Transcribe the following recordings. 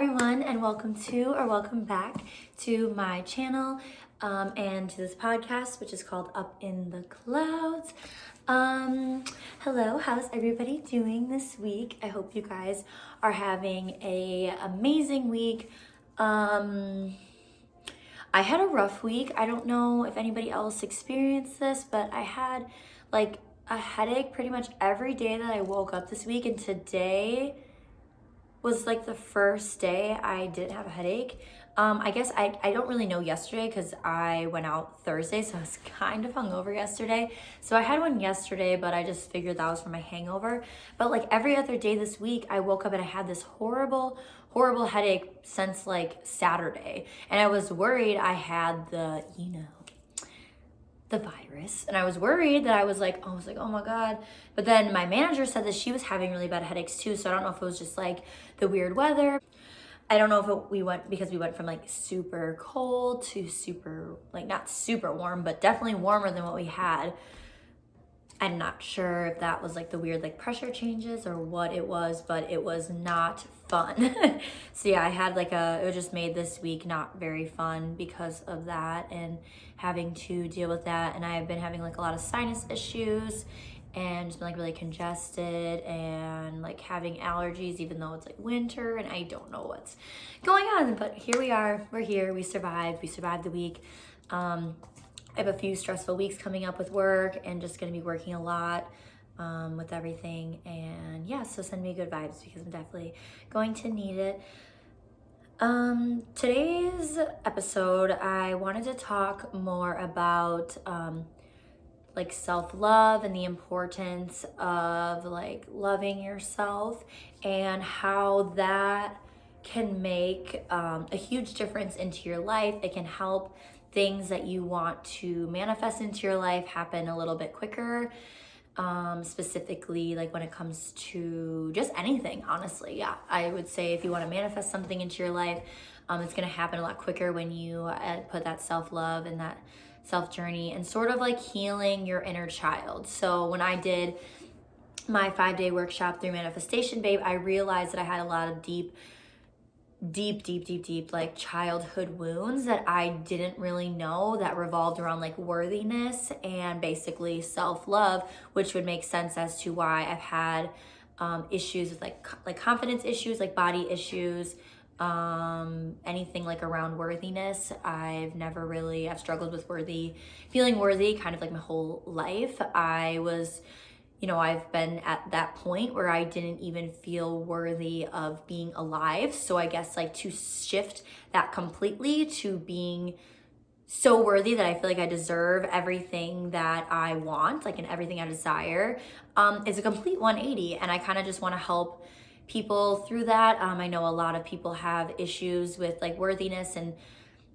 everyone, and welcome back to my channel and to this podcast, which is called Up in the Clouds. Hello, how's everybody doing this week? I hope you guys are having an amazing week. I had a rough week. I don't know if anybody else experienced this, but I had like a headache pretty much every day that I woke up this week, and today was like the first day I didn't have a headache. I guess I don't really know yesterday because I went out Thursday, so I was kind of hungover yesterday. So I had one yesterday, but I just figured that was from my hangover. But like every other day this week, I woke up and I had this horrible headache since like Saturday. And I was worried I had the virus, and I was worried that I was like, oh my God. But then my manager said that she was having really bad headaches too, so I don't know if it was just like the weird weather. I don't know if we went from like super cold to super, like not super warm, but definitely warmer than what we had. I'm not sure if that was like the weird like pressure changes or what it was, but it was not fun. So yeah, I had like it just made this week not very fun because of that and having to deal with that. And I have been having like a lot of sinus issues and just been like really congested and like having allergies, even though it's like winter and I don't know what's going on. But here we are, we're here, we survived the week. I have a few stressful weeks coming up with work and just gonna be working a lot with everything. And yeah, so send me good vibes because I'm definitely going to need it. Today's episode, I wanted to talk more about like self-love and the importance of like loving yourself and how that can make a huge difference into your life. It can help things that you want to manifest into your life happen a little bit quicker, specifically like when it comes to just anything, honestly. Yeah, I would say if you want to manifest something into your life, it's going to happen a lot quicker when you put that self-love and that self-journey and sort of like healing your inner child. So when I did my 5-day workshop through Manifestation Babe, I realized that I had a lot of deep like childhood wounds that I didn't really know that revolved around like worthiness and basically self-love, which would make sense as to why I've had issues with like confidence issues, like body issues, anything like around worthiness. I've struggled with feeling worthy kind of like my whole life. I've been at that point where I didn't even feel worthy of being alive. So I guess like to shift that completely to being so worthy that I feel like I deserve everything that I want, like, and everything I desire, is a complete 180. And I kind of just want to help people through that. I know a lot of people have issues with like worthiness, and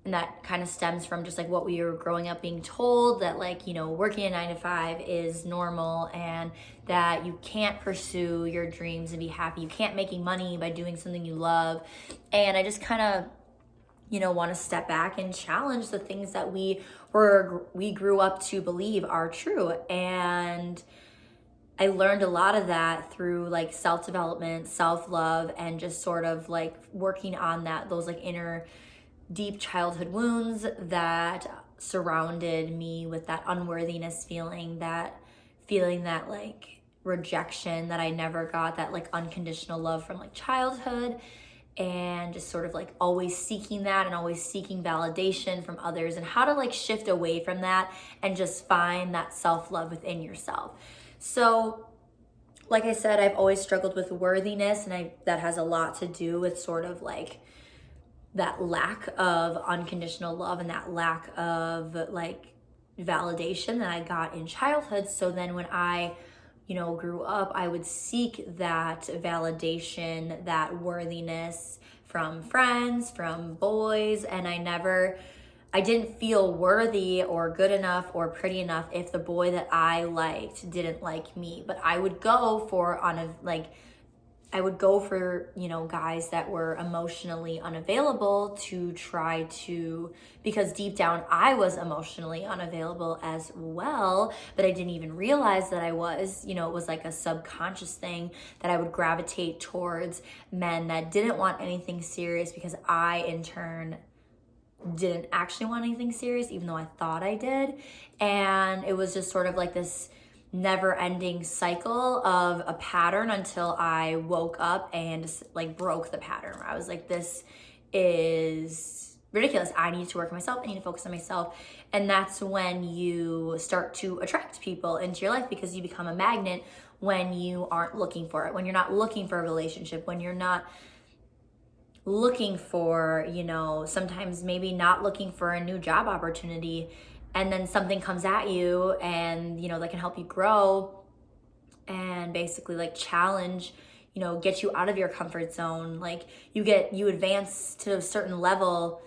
that kind of stems from just like what we were growing up being told, that like, working a 9-to-5 is normal and that you can't pursue your dreams and be happy. You can't making money by doing something you love. And I just kind of, want to step back and challenge the things that we grew up to believe are true. And I learned a lot of that through like self-development, self-love, and just sort of like working on those like inner deep childhood wounds that surrounded me with that unworthiness feeling that like rejection that I never got, that like unconditional love from like childhood, and just sort of like always seeking that and always seeking validation from others, and how to like shift away from that and just find that self-love within yourself. So like I said, I've always struggled with worthiness, and that has a lot to do with sort of like that lack of unconditional love and that lack of like validation that I got in childhood. So then when I, grew up, I would seek that validation, that worthiness from friends, from boys, and I didn't feel worthy or good enough or pretty enough if the boy that I liked didn't like me. But I would go I would go for, guys that were emotionally unavailable to try to, because deep down I was emotionally unavailable as well, but I didn't even realize that I was. It was like a subconscious thing that I would gravitate towards men that didn't want anything serious, because I, in turn, didn't actually want anything serious, even though I thought I did. And it was just sort of like this never-ending cycle of a pattern until I woke up and just like broke the pattern. I was like, this is ridiculous. I need to work on myself. I need to focus on myself. And that's when you start to attract people into your life, because you become a magnet when you aren't looking for it, when you're not looking for a relationship, when you're not looking for, sometimes maybe not looking for a new job opportunity, and then something comes at you and, that can help you grow and basically like challenge, get you out of your comfort zone. Like you advance to a certain level,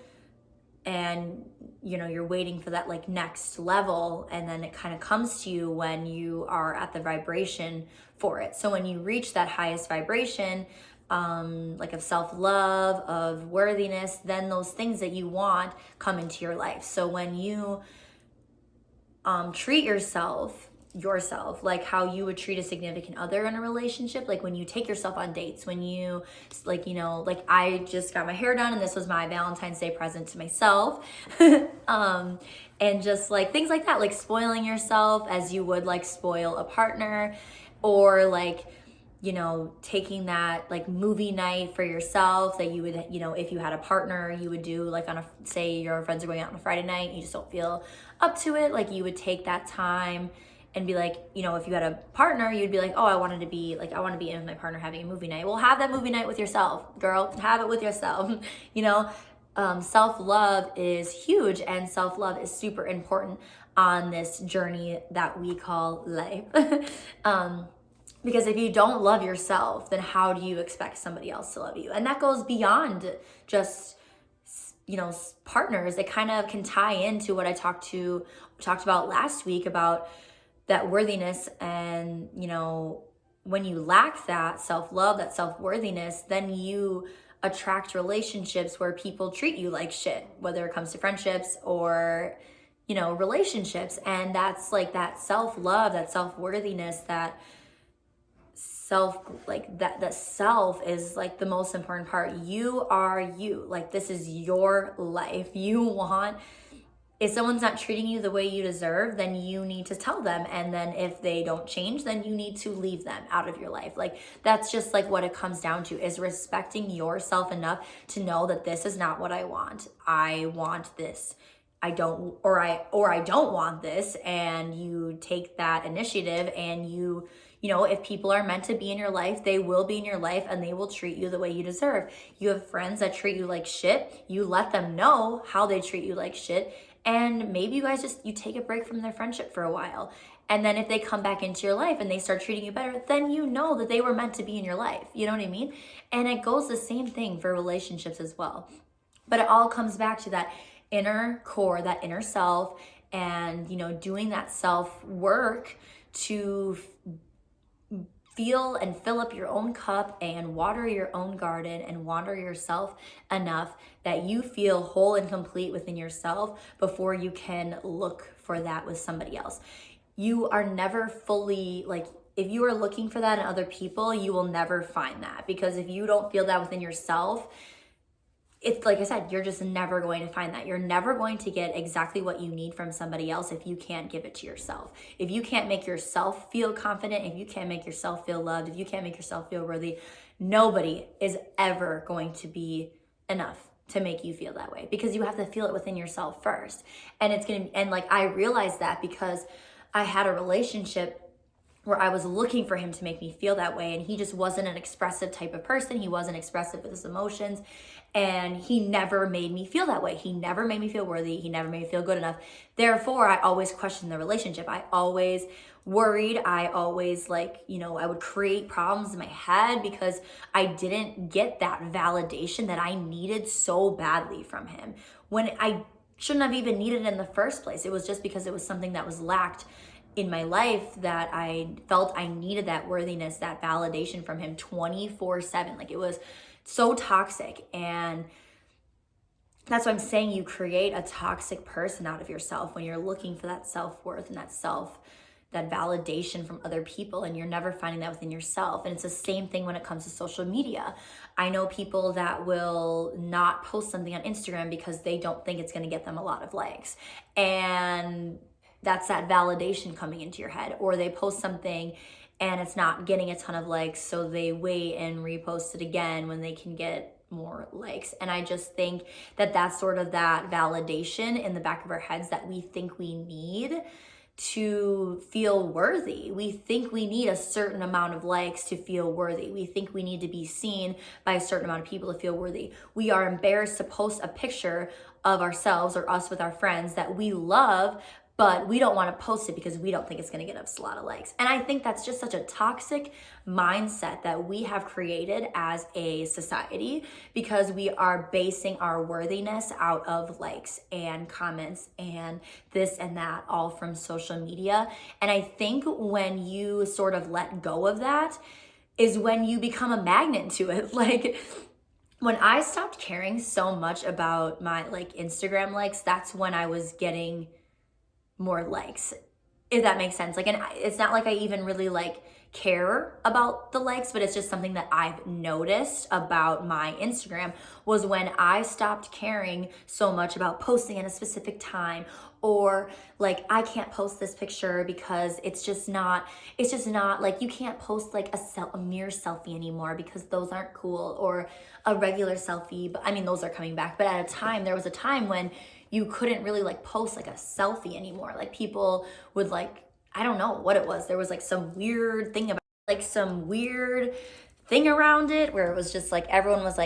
and, you're waiting for that like next level. And then it kind of comes to you when you are at the vibration for it. So when you reach that highest vibration, like of self-love, of worthiness, then those things that you want come into your life. So when you treat yourself like how you would treat a significant other in a relationship, like when you take yourself on dates, when you like, like I just got my hair done and this was my Valentine's Day present to myself. And just like things like that, like spoiling yourself as you would like spoil a partner, or like, taking that like movie night for yourself that you would, if you had a partner, you would do like say your friends are going out on a Friday night, you just don't feel up to it. Like you would take that time and be like, if you had a partner, you'd be like, oh, I want to be in with my partner having a movie night. Well, have that movie night with yourself, girl. Have it with yourself. Self-love is huge, and self-love is super important on this journey that we call life. Because if you don't love yourself, then how do you expect somebody else to love you? And that goes beyond just, partners. It kind of can tie into what I talked about last week about that worthiness. And, when you lack that self-love, that self-worthiness, then you attract relationships where people treat you like shit, whether it comes to friendships or, relationships. And that's like that self-love, that self-worthiness, that that self is like the most important part. You are you. Like this is your life. If someone's not treating you the way you deserve, then you need to tell them. And then if they don't change, then you need to leave them out of your life. Like that's just like what it comes down to, is respecting yourself enough to know that this is not what I want. I want this. I don't want this. And you take that initiative, and if people are meant to be in your life, they will be in your life, and they will treat you the way you deserve. You have friends that treat you like shit. You let them know how they treat you like shit. And maybe you guys you take a break from their friendship for a while. And then if they come back into your life and they start treating you better, then you know that they were meant to be in your life. You know what I mean? And it goes the same thing for relationships as well. But it all comes back to that inner core, that inner self, and, doing that self work to feel and fill up your own cup and water your own garden and water yourself enough that you feel whole and complete within yourself before you can look for that with somebody else. You are never fully, like, if you are looking for that in other people, you will never find that, because if you don't feel that within yourself, it's like I said, you're just never going to find that. You're never going to get exactly what you need from somebody else if you can't give it to yourself. If you can't make yourself feel confident, if you can't make yourself feel loved, if you can't make yourself feel worthy, nobody is ever going to be enough to make you feel that way, because you have to feel it within yourself first. And I realized that because I had a relationship where I was looking for him to make me feel that way, and he just wasn't an expressive type of person. He wasn't expressive with his emotions, and he never made me feel that way. He never made me feel worthy. He never made me feel good enough. Therefore, I always questioned the relationship. I always worried. I always I would create problems in my head because I didn't get that validation that I needed so badly from him, when I shouldn't have even needed it in the first place. It was just because it was something that was lacked in my life that I felt I needed that worthiness, that validation from him 24/7. Like, it was so toxic. And that's what I'm saying. You create a toxic person out of yourself when you're looking for that self-worth and that validation from other people, and you're never finding that within yourself. And it's the same thing when it comes to social media. I know people that will not post something on Instagram because they don't think it's going to get them a lot of likes. And that's that validation coming into your head. Or they post something and it's not getting a ton of likes, so they wait and repost it again when they can get more likes. And I just think that that's sort of that validation in the back of our heads that we think we need to feel worthy. We think we need a certain amount of likes to feel worthy. We think we need to be seen by a certain amount of people to feel worthy. We are embarrassed to post a picture of ourselves or us with our friends that we love, but we don't want to post it because we don't think it's going to get us a lot of likes. And I think that's just such a toxic mindset that we have created as a society, because we are basing our worthiness out of likes and comments and this and that, all from social media. And I think when you sort of let go of that is when you become a magnet to it. Like, when I stopped caring so much about my Instagram likes, that's when I was getting more likes, if that makes sense. Like, and it's not like I even really care about the likes, but it's just something that I've noticed about my Instagram was when I stopped caring so much about posting at a specific time, or I can't post this picture because it's just not like, you can't post a mirror selfie anymore because those aren't cool, or a regular selfie. But I mean, those are coming back. But there was a time when you couldn't really post a selfie anymore. Like, people would I don't know what it was. There was some weird thing about around it where it was just everyone was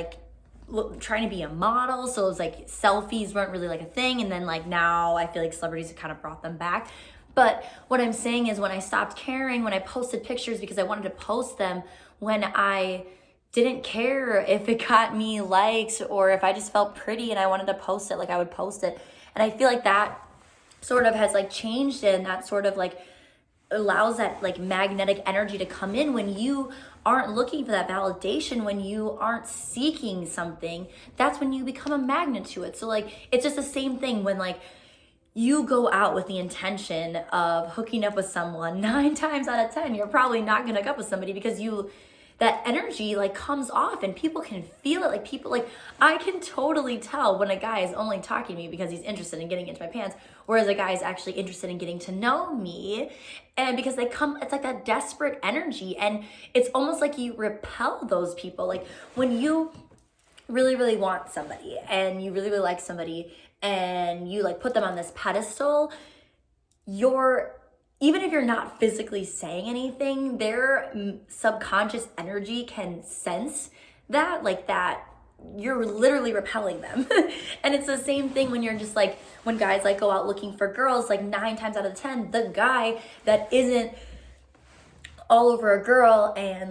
trying to be a model. So it was selfies weren't really a thing. And then now I feel like celebrities have kind of brought them back. But what I'm saying is, when I stopped caring, when I posted pictures because I wanted to post them, when I didn't care if it got me likes, or if I just felt pretty and I wanted to post it, I would post it. And I feel like that sort of has changed it, and that sort of allows that magnetic energy to come in when you aren't looking for that validation, when you aren't seeking something. That's when you become a magnet to it. So it's just the same thing when you go out with the intention of hooking up with someone. 9 times out of 10 you're probably not gonna hook up with somebody because that energy comes off, and people can feel it. I can totally tell when a guy is only talking to me because he's interested in getting into my pants, whereas a guy is actually interested in getting to know me. And because it's that desperate energy, and it's almost like you repel those people. When you really, really want somebody and you really, really like somebody and you put them on this pedestal, even if you're not physically saying anything, their subconscious energy can sense that, that you're literally repelling them. And it's the same thing when you're just when guys go out looking for girls, 9 times out of 10, the guy that isn't all over a girl and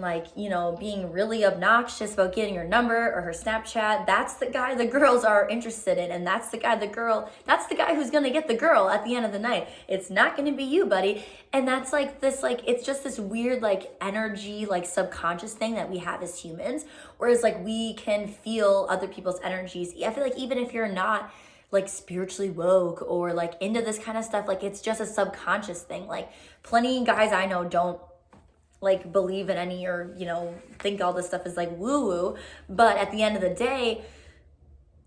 being really obnoxious about getting her number or her Snapchat, that's the guy the girls are interested in, and that's the guy who's gonna get the girl at the end of the night. It's not gonna be you, buddy. And that's it's just this weird energy, subconscious thing that we have as humans, whereas we can feel other people's energies. I feel even if you're not spiritually woke or into this kind of stuff, it's just a subconscious thing. Plenty of guys I know don't believe in any, or think all this stuff is woo woo, but at the end of the day,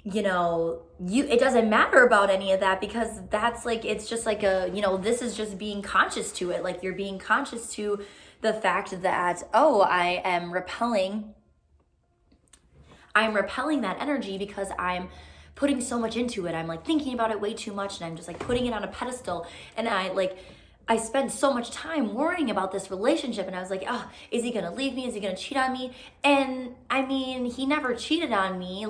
it doesn't matter about any of that, because that's it's just this is just being conscious to it. You're being conscious to the fact that, oh, I'm repelling that energy because I'm putting so much into it. I'm thinking about it way too much, and I'm just putting it on a pedestal, and I spent so much time worrying about this relationship, and I was oh, is he gonna leave me? Is he gonna cheat on me? And I mean, he never cheated on me.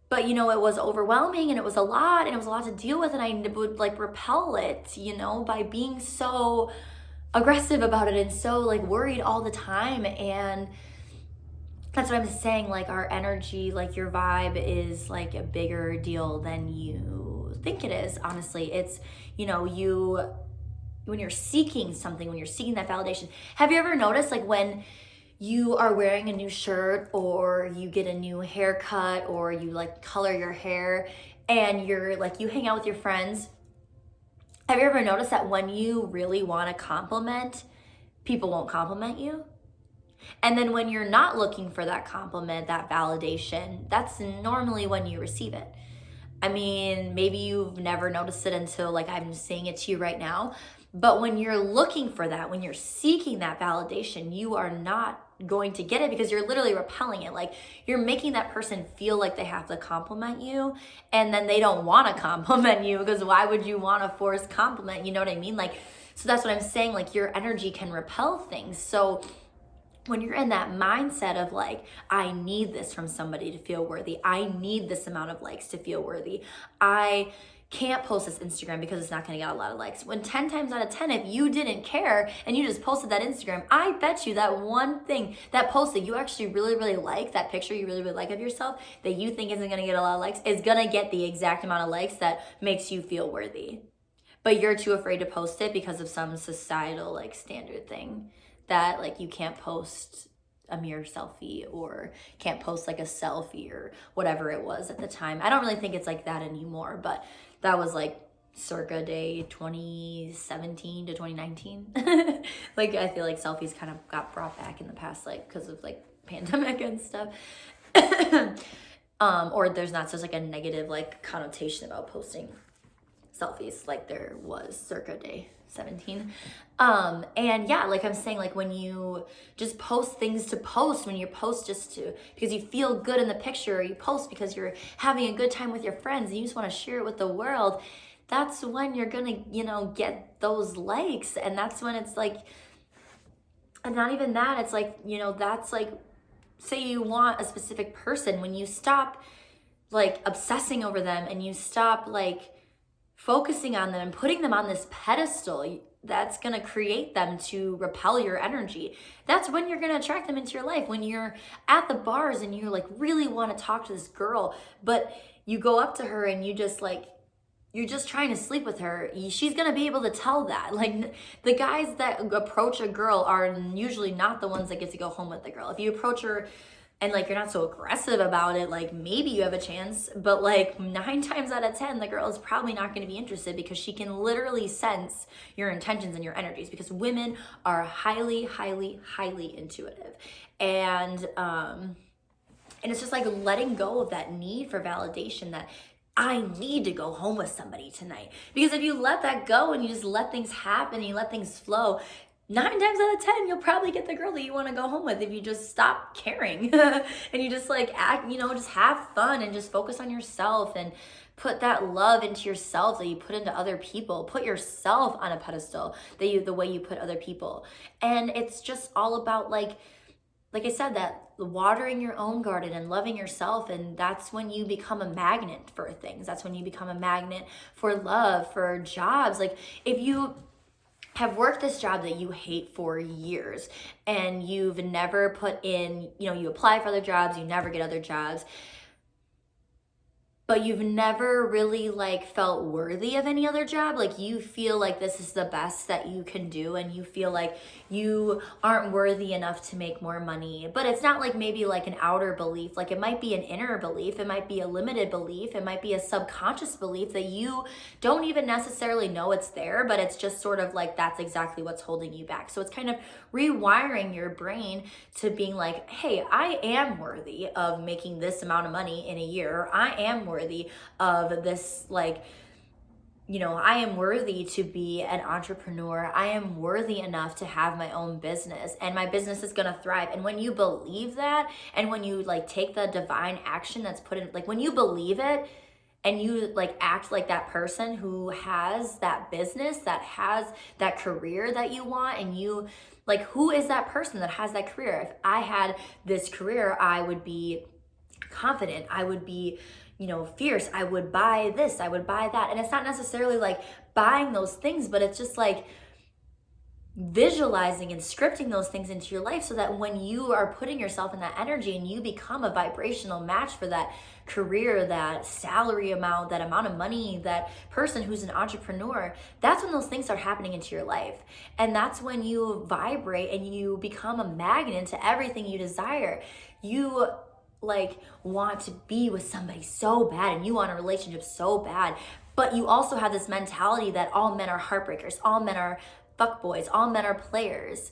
But it was overwhelming, and it was a lot, and it was a lot to deal with, and I would repel it, by being so aggressive about it and so worried all the time. And that's what I'm saying. Our energy, your vibe is a bigger deal than you think it is, honestly. It's, when you're seeking something, when you're seeking that validation. Have you ever noticed, like, when you are wearing a new shirt, or you get a new haircut, or you like color your hair, and you're like, you hang out with your friends? Have you ever noticed that when you really want a compliment, people won't compliment you? And then when you're not looking for that compliment, that validation, that's normally when you receive it. I mean, maybe you've never noticed it until like I'm saying it to you right now. But when you're looking for that, when you're seeking that validation, you are not going to get it, because you're literally repelling it. Like, you're making that person feel like they have to compliment you, and then they don't want to compliment you, because why would you want to force compliment? You know what I mean? Like, so that's what I'm saying. Like, your energy can repel things. So when you're in that mindset of like, I need this from somebody to feel worthy, I need this amount of likes to feel worthy, I can't post this Instagram because it's not going to get a lot of likes. When 10 times out of 10, if you didn't care and you just posted that Instagram, I bet you that one thing, that post that you actually really, really like, that picture you really, really like of yourself that you think isn't going to get a lot of likes, is going to get the exact amount of likes that makes you feel worthy. But you're too afraid to post it because of some societal like standard thing, that like you can't post a mirror selfie, or can't post like a selfie, or whatever it was at the time. I don't really think it's like that anymore, but that was like circa day 2017 to 2019. Like, I feel like selfies kind of got brought back in the past, like because of like pandemic and stuff. Or there's not such like a negative like connotation about posting selfies like there was circa day 17. And yeah, like I'm saying, like when you just post things to post, when you post just to, because you feel good in the picture, or you post because you're having a good time with your friends and you just want to share it with the world, that's when you're gonna, get those likes. And that's when it's like, and not even that, it's like, that's like, say you want a specific person, when you stop like obsessing over them, and you stop like focusing on them and putting them on this pedestal that's going to create them to repel your energy. That's when you're going to attract them into your life. When you're at the bars and you like really want to talk to this girl, but you go up to her and you just like, you're just trying to sleep with her, she's going to be able to tell that. Like, the guys that approach a girl are usually not the ones that get to go home with the girl. If you approach her and like you're not so aggressive about it, like maybe you have a chance, but like 9 times out of 10, the girl is probably not going to be interested, because she can literally sense your intentions and your energies, because women are highly, highly, highly intuitive. And it's just like letting go of that need for validation, that I need to go home with somebody tonight. Because if you let that go and you just let things happen and you let things flow, 9 times out of 10, you'll probably get the girl that you want to go home with, if you just stop caring and you just like act, just have fun and just focus on yourself and put that love into yourself that you put into other people. Put yourself on a pedestal the way you put other people. And it's just all about like I said, that watering your own garden and loving yourself. And that's when you become a magnet for things. That's when you become a magnet for love, for jobs. Like, if you have worked this job that you hate for years and you've never put in, you apply for other jobs, you never get other jobs, but you've never really like felt worthy of any other job. Like, you feel like this is the best that you can do, and you feel like you aren't worthy enough to make more money. But it's not like maybe like an outer belief. Like, it might be an inner belief. It might be a limited belief. It might be a subconscious belief that you don't even necessarily know it's there, but it's just sort of like that's exactly what's holding you back. So it's kind of rewiring your brain to being like, hey, I am worthy of making this amount of money in a year. I am worthy of this, like, I am worthy to be an entrepreneur. I am worthy enough to have my own business, and my business is going to thrive. And when you believe that, and when you like take the divine action that's put in, like when you believe it and you like act like that person who has that business, that has that career that you want, and you like, who is that person that has that career? If I had this career, I would be confident. I would be fierce. I would buy this, I would buy that. And it's not necessarily like buying those things, but it's just like visualizing and scripting those things into your life so that when you are putting yourself in that energy and you become a vibrational match for that career, that salary amount, that amount of money, that person who's an entrepreneur, that's when those things start happening into your life. And that's when you vibrate and you become a magnet to everything you desire. You like want to be with somebody so bad and you want a relationship so bad, but you also have this mentality that all men are heartbreakers, all men are fuckboys, all men are players.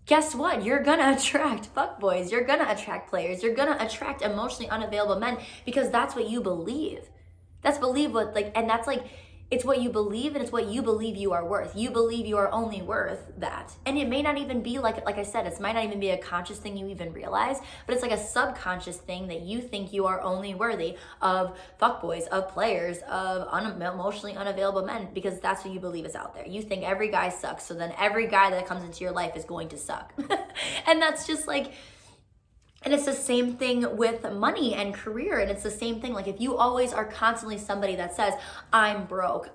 Guess what? You're gonna attract fuckboys, you're gonna attract players, you're gonna attract emotionally unavailable men because that's what you believe. That's believe what like, and that's like, it's what you believe and it's what you believe you are worth. You believe you are only worth that. And it may not even be like I said, it might not even be a conscious thing you even realize, but it's like a subconscious thing that you think you are only worthy of fuckboys, of players, of emotionally unavailable men, because that's what you believe is out there. You think every guy sucks, so then every guy that comes into your life is going to suck. And that's just like, and it's the same thing with money and career. And it's the same thing. Like if you always are constantly somebody that says, I'm broke,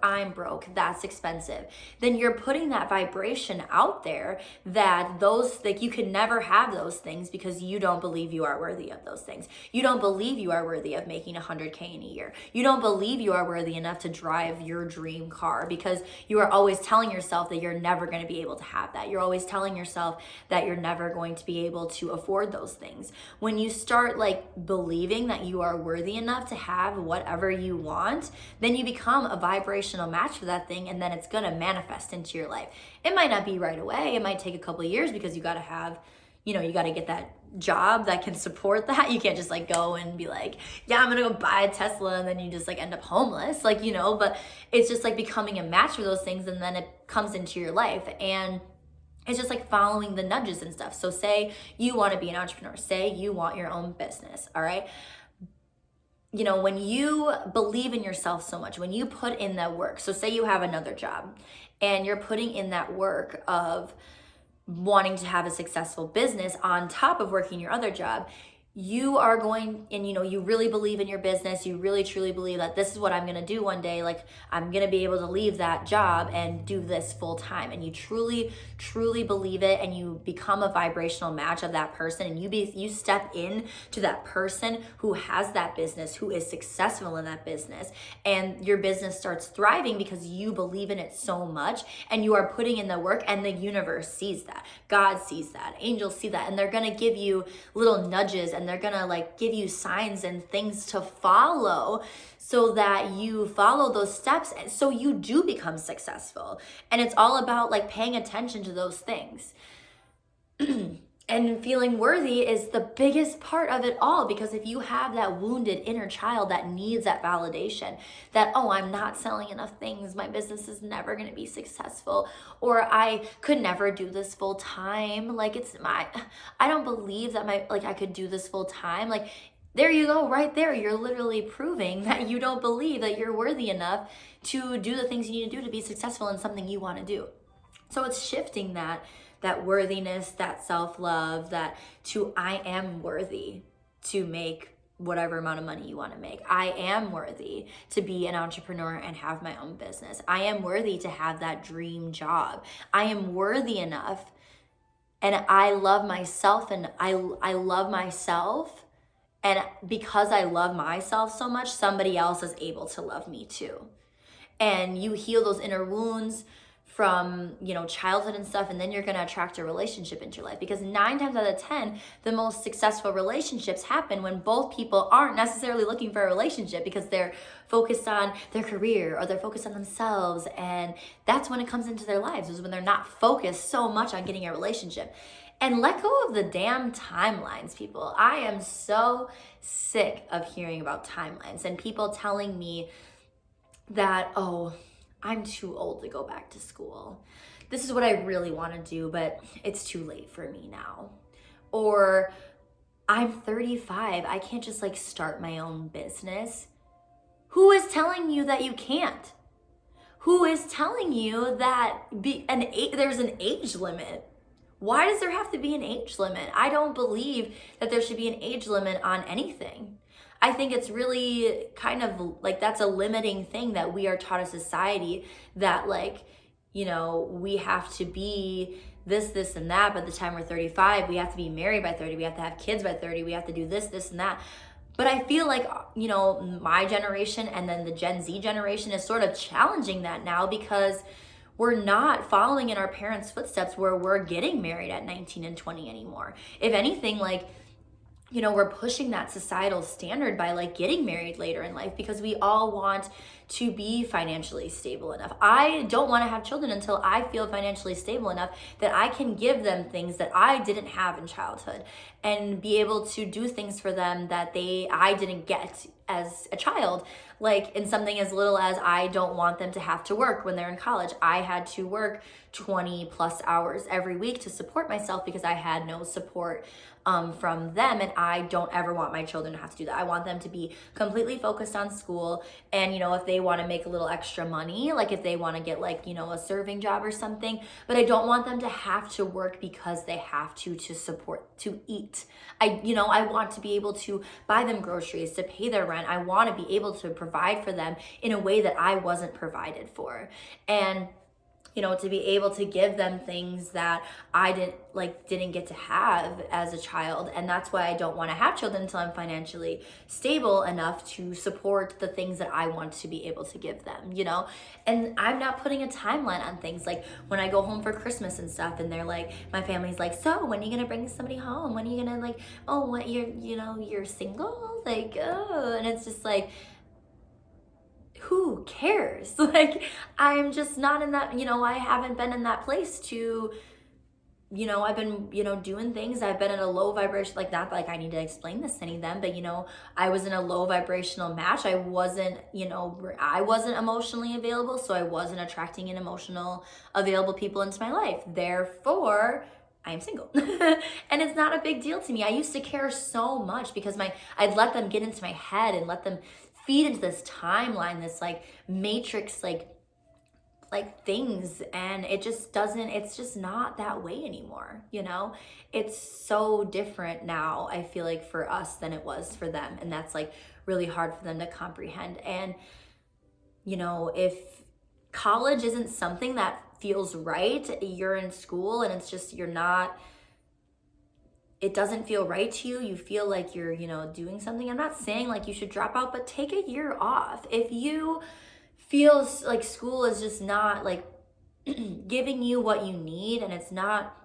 that's expensive, then you're putting that vibration out there that those, like you can never have those things because you don't believe you are worthy of those things. You don't believe you are worthy of making $100K in a year. You don't believe you are worthy enough to drive your dream car because you are always telling yourself that you're never going to be able to have that. You're always telling yourself that you're never going to be able to afford those things. When you start like believing that you are worthy enough to have whatever you want, then you become a vibrational match for that thing, and then it's gonna manifest into your life. It might not be right away. It might take a couple of years because you gotta have, you gotta get that job that can support that. You can't just like go and be like, yeah, I'm gonna go buy a Tesla, and then you just like end up homeless, but it's just like becoming a match for those things, and then it comes into your life. And it's just like following the nudges and stuff. So say you want to be an entrepreneur, say you want your own business, all right? When you believe in yourself so much, when you put in that work, so say you have another job and you're putting in that work of wanting to have a successful business on top of working your other job, you are going, and you really believe in your business, you really truly believe that this is what I'm gonna do one day, like I'm gonna be able to leave that job and do this full time, and you truly believe it, and you become a vibrational match of that person, and you step in to that person who has that business, who is successful in that business, and your business starts thriving because you believe in it so much, and you are putting in the work, and the universe sees that, God sees that, angels see that, and they're gonna give you little nudges, and they're gonna like give you signs and things to follow so that you follow those steps, and so you do become successful. And it's all about like paying attention to those things. And feeling worthy is the biggest part of it all, because if you have that wounded inner child that needs that validation, that, oh, I'm not selling enough things, my business is never going to be successful, or I could never do this full time, like I don't believe that I could do this full time, like there you go, right there, you're literally proving that you don't believe that you're worthy enough to do the things you need to do to be successful in something you want to do. So it's shifting that worthiness, that self-love, that to I am worthy to make whatever amount of money you want to make. I am worthy to be an entrepreneur and have my own business. I am worthy to have that dream job. I am worthy enough, and I love myself, and I love myself. And because I love myself so much, somebody else is able to love me too. And you heal those inner wounds from childhood and stuff, and then you're going to attract a relationship into your life, because 9 times out of 10 the most successful relationships happen when both people aren't necessarily looking for a relationship, because they're focused on their career or they're focused on themselves, and that's when it comes into their lives, is when they're not focused so much on getting a relationship. And let go of the damn timelines, people. I am so sick of hearing about timelines and people telling me that, oh, I'm too old to go back to school. This is what I really want to do, but it's too late for me now. Or I'm 35. I can't just like start my own business. Who is telling you that you can't? Who is telling you that there's an age limit? Why does there have to be an age limit? I don't believe that there should be an age limit on anything. I think it's really kind of like that's a limiting thing that we are taught as society, that like we have to be this, and that. By the time we're 35, we have to be married by 30. We have to have kids by 30. We have to do this, and that. But I feel like, my generation and then the Gen Z generation is sort of challenging that now, because we're not following in our parents' footsteps where we're getting married at 19 and 20 anymore. If anything, like, we're pushing that societal standard by like getting married later in life, because we all want to be financially stable enough. I don't want to have children until I feel financially stable enough that I can give them things that I didn't have in childhood, and be able to do things for them that I didn't get as a child. Like, in something as little as, I don't want them to have to work when they're in college. I had to work 20 plus hours every week to support myself because I had no support from them, and I don't ever want my children to have to do that. I want them to be completely focused on school, and if they want to make a little extra money, like if they want to get like a serving job or something, but I don't want them to have to work because they have to support, to eat. I want to be able to buy them groceries, to pay their rent. I want to be able to provide for them in a way that I wasn't provided for, and to be able to give them things that I didn't get to have as a child. And that's why I don't want to have children until I'm financially stable enough to support the things that I want to be able to give them, And I'm not putting a timeline on things. Like, when I go home for Christmas and stuff, and they're like, my family's like, so when are you gonna bring somebody home? When are you gonna what, you're single? Like, oh, and it's just like, who cares? Like, I'm just not in that, I haven't been in that place to, I've been, doing things. I've been in a low vibration, like, not like I need to explain this to any of them, but, I was in a low vibrational match. I wasn't emotionally available, so I wasn't attracting an emotional available people into my life. Therefore, I am single. And it's not a big deal to me. I used to care so much because I'd let them get into my head and let them feed into this timeline, this like matrix, like things, and it's just not that way anymore. It's so different now, I feel like, for us than it was for them, and that's like really hard for them to comprehend. And if college isn't something that feels right, you're in school and it's just, it doesn't feel right to you, you feel like you're, doing something. I'm not saying like you should drop out, but take a year off. If you feel like school is just not like giving you what you need, and it's not,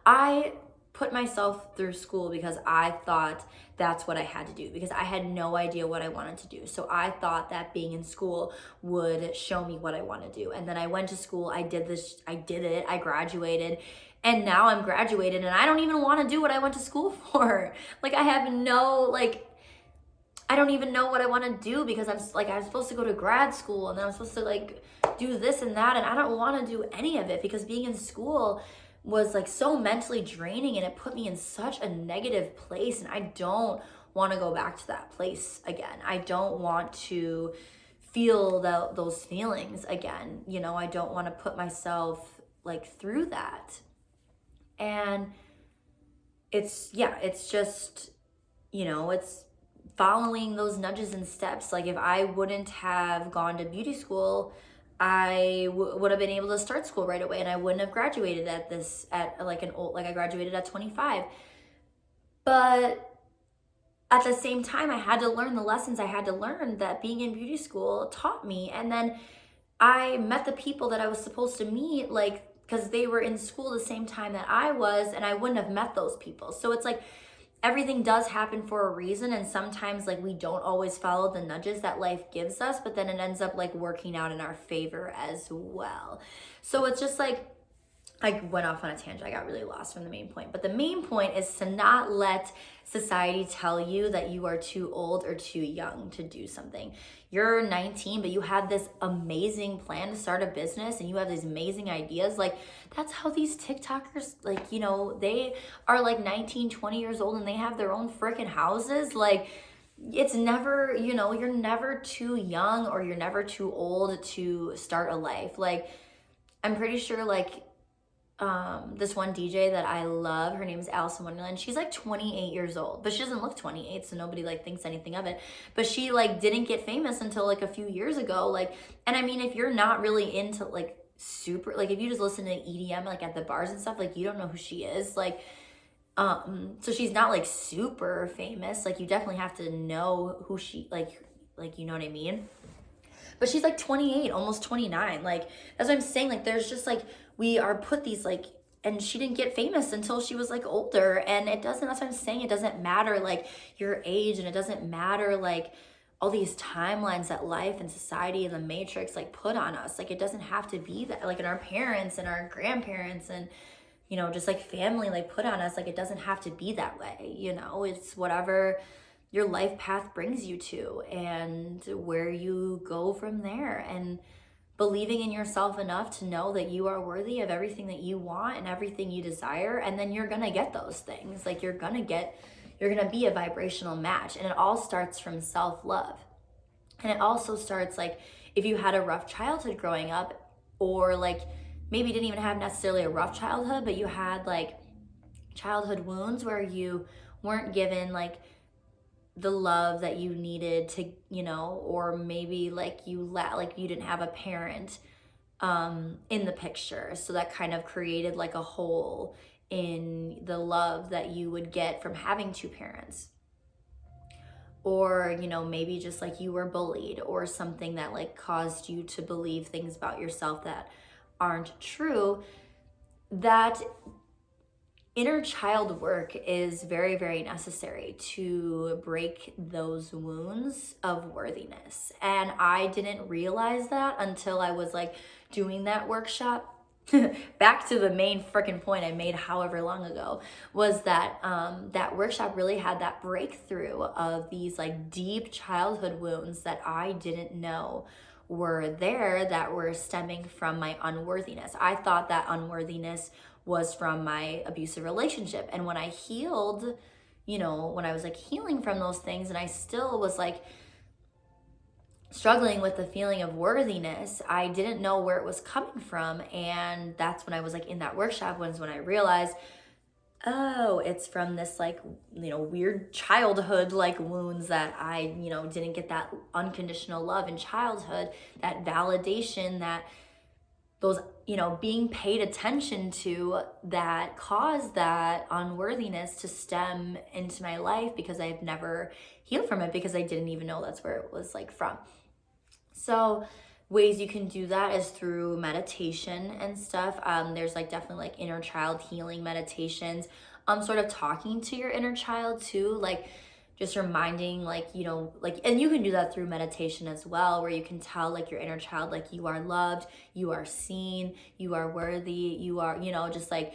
I put myself through school because I thought that's what I had to do, because I had no idea what I wanted to do. So I thought that being in school would show me what I want to do. And then I went to school, I did it, I graduated, and now I'm graduated, and I don't even want to do what I went to school for. Like, I have I don't even know what I want to do, because I'm supposed to go to grad school, and then I'm supposed to do this and that, and I don't want to do any of it, because being in school was so mentally draining, and it put me in such a negative place, and I don't want to go back to that place again. I don't want to feel those feelings again. I don't want to put myself through that. And it's just, it's following those nudges and steps. Like, if I wouldn't have gone to beauty school, I would have been able to start school right away, and I wouldn't have graduated I graduated at 25. But at the same time, I had to learn the lessons I had to learn that being in beauty school taught me. And then I met the people that I was supposed to meet, because they were in school the same time that I was, and I wouldn't have met those people. So it's everything does happen for a reason, and sometimes we don't always follow the nudges that life gives us, but then it ends up working out in our favor as well. So it's just I went off on a tangent. I got really lost from the main point. But the main point is to not let society tell you that you are too old or too young to do something. You're 19, but you have this amazing plan to start a business, and you have these amazing ideas. That's how these TikTokers, they are 19, 20 years old, and they have their own freaking houses. It's never, you're never too young or you're never too old to start a life. I'm pretty sure this one DJ that I love. Her name is Alice in Wonderland. She's like 28 years old, but she doesn't look 28, so nobody like thinks anything of it. But she like didn't get famous until like a few years ago. Like, and I mean, if you're not really into like super, like if you just listen to EDM like at the bars and stuff, like you don't know who she is. Like, so she's not like super famous. Like you definitely have to know who she like you know what I mean? But she's like 28, almost 29. Like that's what I'm saying. Like there's just like we are put these like, and she didn't get famous until she was like older. And it doesn't, that's what I'm saying. It doesn't matter like your age, and it doesn't matter like all these timelines that life and society and the matrix like put on us. Like it doesn't have to be that, like in our parents and our grandparents and you know, just like family like put on us. Like it doesn't have to be that way, you know, it's whatever your life path brings you to and where you go from there, and believing in yourself enough to know that you are worthy of everything that you want and everything you desire. And then you're gonna get those things. Like you're gonna be a vibrational match. And it all starts from self-love. And it also starts like if you had a rough childhood growing up, or like maybe didn't even have necessarily a rough childhood, but you had like childhood wounds where you weren't given like the love that you needed to, you know, or maybe like like you didn't have a parent in the picture, so that kind of created like a hole in the love that you would get from having two parents. Or you know, maybe just like you were bullied or something that like caused you to believe things about yourself that aren't true. That inner child work is very, very necessary to break those wounds of worthiness. And I didn't realize that until I was like doing that workshop. Back to the main freaking point I made however long ago, was that that workshop really had that breakthrough of these like deep childhood wounds that I didn't know were there, that were stemming from my unworthiness. I thought that unworthiness was from my abusive relationship. And when I healed, you know, when I was like healing from those things, and I still was like struggling with the feeling of worthiness, I didn't know where it was coming from. And that's when I was like in that workshop, was when I realized, oh, it's from this like, you know, weird childhood like wounds that I, you know, didn't get that unconditional love in childhood, that validation, that those, you know, being paid attention to, that caused that unworthiness to stem into my life, because I've never healed from it, because I didn't even know that's where it was like from. So ways you can do that is through meditation and stuff. There's like definitely like inner child healing meditations, sort of talking to your inner child too, like just reminding, like, you know, like, and you can do that through meditation as well, where you can tell like your inner child, like you are loved, you are seen, you are worthy, you are, you know, just like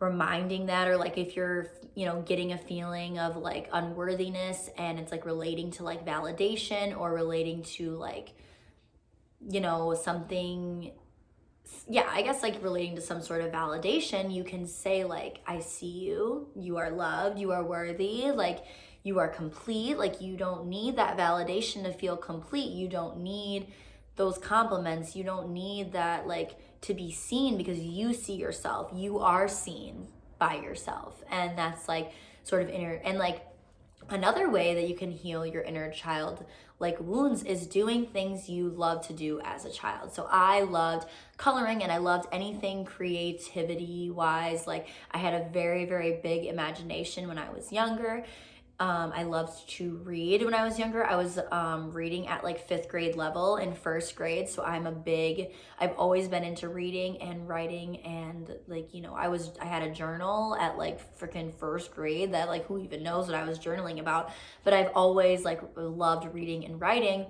reminding that. Or like if you're, you know, getting a feeling of like unworthiness and it's like relating to like validation, or relating to like, you know, something, yeah, I guess like relating to some sort of validation, you can say like, I see you, you are loved, you are worthy, like you are complete. Like you don't need that validation to feel complete. You don't need those compliments. You don't need that like to be seen, because you see yourself. You are seen by yourself. And that's like sort of inner. And like another way that you can heal your inner child like wounds is doing things you love to do as a child. So I loved coloring, and I loved anything creativity wise. Like I had a very, very big imagination when I was younger. I loved to read when I was younger. I was reading at like 5th grade level in 1st grade. So I've always been into reading and writing, and like, you know, I had a journal at like freaking 1st grade that like, who even knows what I was journaling about, but I've always like loved reading and writing.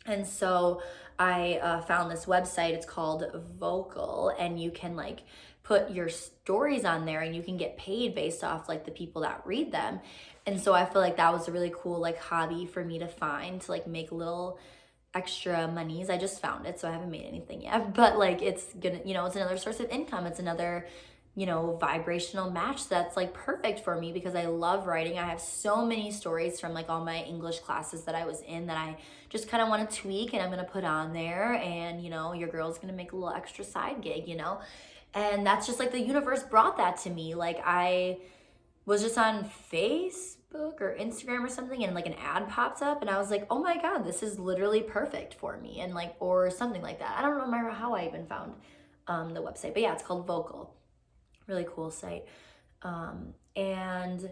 And so I found this website, it's called Vocal, and you can like put your stories on there, and you can get paid based off like the people that read them. And so I feel like that was a really cool like hobby for me to find, to like make little extra monies. I just found it, so I haven't made anything yet, but like it's gonna, you know, it's another source of income. It's another, you know, vibrational match that's like perfect for me, because I love writing. I have so many stories from like all my English classes that I was in that I just kind of want to tweak, and I'm gonna put on there, and you know, your girl's gonna make a little extra side gig, you know. And that's just like the universe brought that to me. Like I was just on Facebook or Instagram or something, and like an ad pops up, and I was like, oh my God, this is literally perfect for me. And like, or something like that. I don't remember how I even found the website, but yeah, it's called Vocal. Really cool site. And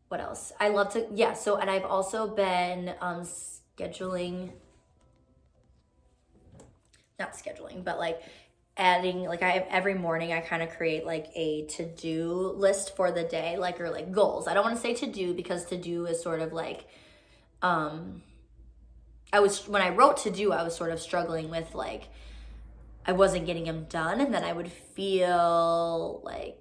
what else? I love to, yeah. So, and I've also been scheduling, not scheduling, but like adding, like every morning I kind of create like a to-do list for the day, like, or like goals. I don't want to say to-do because to-do is sort of like, when I wrote to-do, I was sort of struggling with like, I wasn't getting them done, and then I would feel like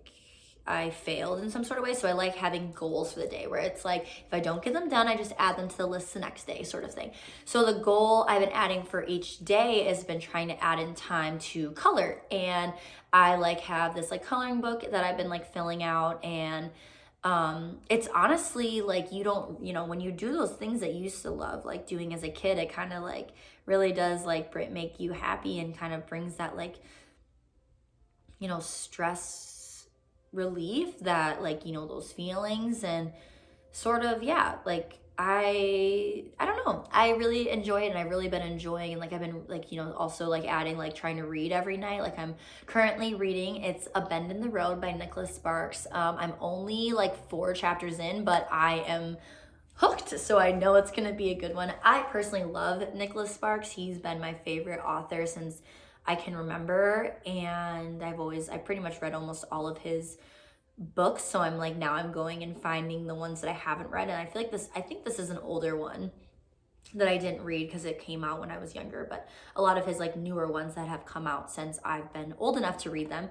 I failed in some sort of way. So I like having goals for the day where it's like, if I don't get them done, I just add them to the list the next day, sort of thing. So the goal I've been adding for each day has been trying to add in time to color. And I like have this like coloring book that I've been like filling out, and it's honestly like, you don't, when you do those things that you used to love like doing as a kid, it kind of like really does like make you happy, and kind of brings that like, stress relief, that like, those feelings, and sort of, yeah, like I don't know, I really enjoy it, and I've really been enjoying, and like I've been like, also like adding, like trying to read every night. Like I'm currently reading, it's A Bend in the Road by Nicholas Sparks. I'm only like 4 chapters in, but I am hooked, so I know it's gonna be a good one. I personally love Nicholas Sparks. He's been my favorite author since I can remember, and I pretty much read almost all of his books. So I'm like, now I'm going and finding the ones that I haven't read, and I think this is an older one that I didn't read because it came out when I was younger, but a lot of his like newer ones that have come out since I've been old enough to read them,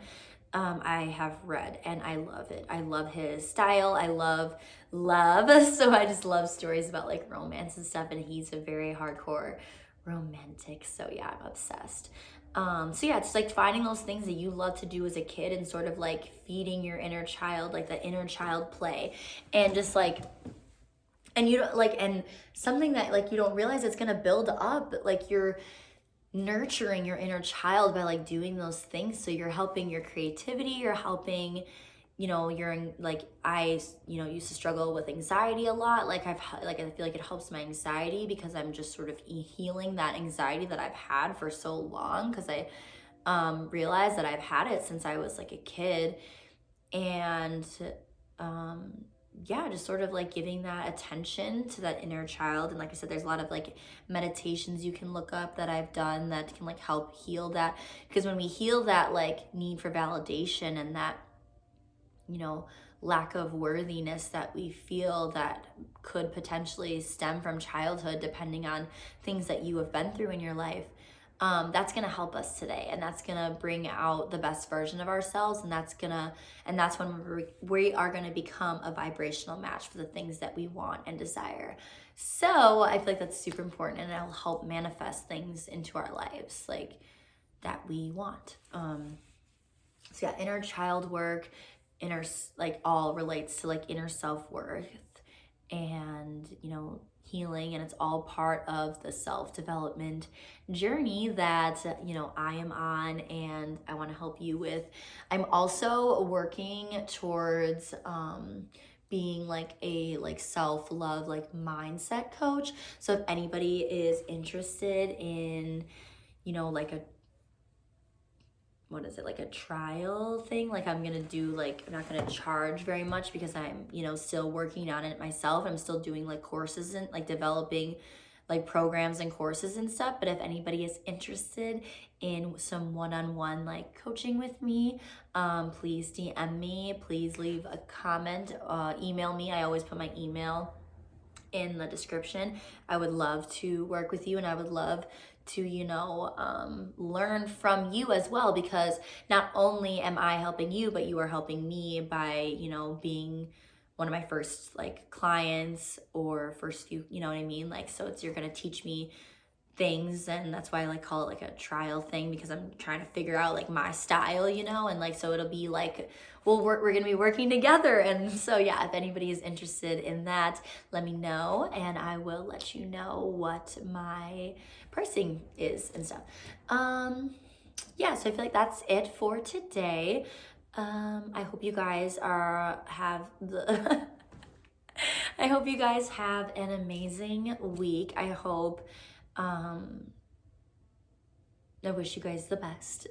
I have read, and I love it. I love his style. I love so I just love stories about like romance and stuff, and he's a very hardcore romantic, so yeah, I'm obsessed. So yeah, it's like finding those things that you love to do as a kid, and sort of like feeding your inner child, like the inner child play, and just like, and you don't like, and something that like you don't realize it's gonna build up, but like you're nurturing your inner child by like doing those things. So you're helping your creativity, you're helping, you're in, like I, used to struggle with anxiety a lot. Like I feel like it helps my anxiety because I'm just sort of healing that anxiety that I've had for so long, because I realized that I've had it since I was like a kid. And yeah, just sort of like giving that attention to that inner child. And like I said, there's a lot of like meditations you can look up that I've done that can like help heal that. Because when we heal that like need for validation, and that, lack of worthiness that we feel that could potentially stem from childhood, depending on things that you have been through in your life, that's gonna help us today, and that's gonna bring out the best version of ourselves, and that's when we are gonna become a vibrational match for the things that we want and desire. So I feel like that's super important, and it'll help manifest things into our lives like that we want. So yeah, inner child work, inner, like all relates to like inner self-worth, and healing, and it's all part of the self-development journey that I am on, and I want to help you with. I'm also working towards being like a like self-love like mindset coach. So if anybody is interested in like a, what is it, like a trial thing, like I'm gonna do, like I'm not gonna charge very much because I'm still working on it myself. I'm still doing like courses and like developing like programs and courses and stuff. But if anybody is interested in some one-on-one like coaching with me, please DM me, please leave a comment, email me. I always put my email in the description. I would love to work with you, and I would love to learn from you as well, because not only am I helping you, but you are helping me by being one of my first like clients, or first few, you know what I mean, like, so you're gonna teach me things, and that's why I like call it like a trial thing, because I'm trying to figure out like my style, and like, so it'll be like, well, we're gonna be working together. And so yeah, if anybody is interested in that, let me know, and I will let you know what my pricing is and stuff. yeah, so I feel like that's it for today. I hope you guys have the I hope you guys have an amazing week. I wish you guys the best.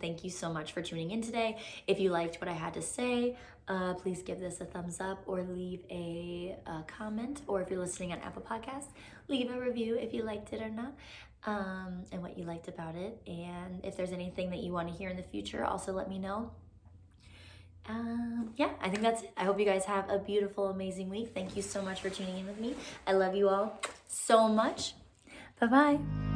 Thank you so much for tuning in today. If you liked what I had to say, please give this a thumbs up or leave a comment. Or if you're listening on Apple Podcasts, leave a review if you liked it or not, and what you liked about it. And if there's anything that you want to hear in the future, also let me know. Yeah, I think that's it. I hope you guys have a beautiful, amazing week. Thank you so much for tuning in with me. I love you all so much. Bye-bye.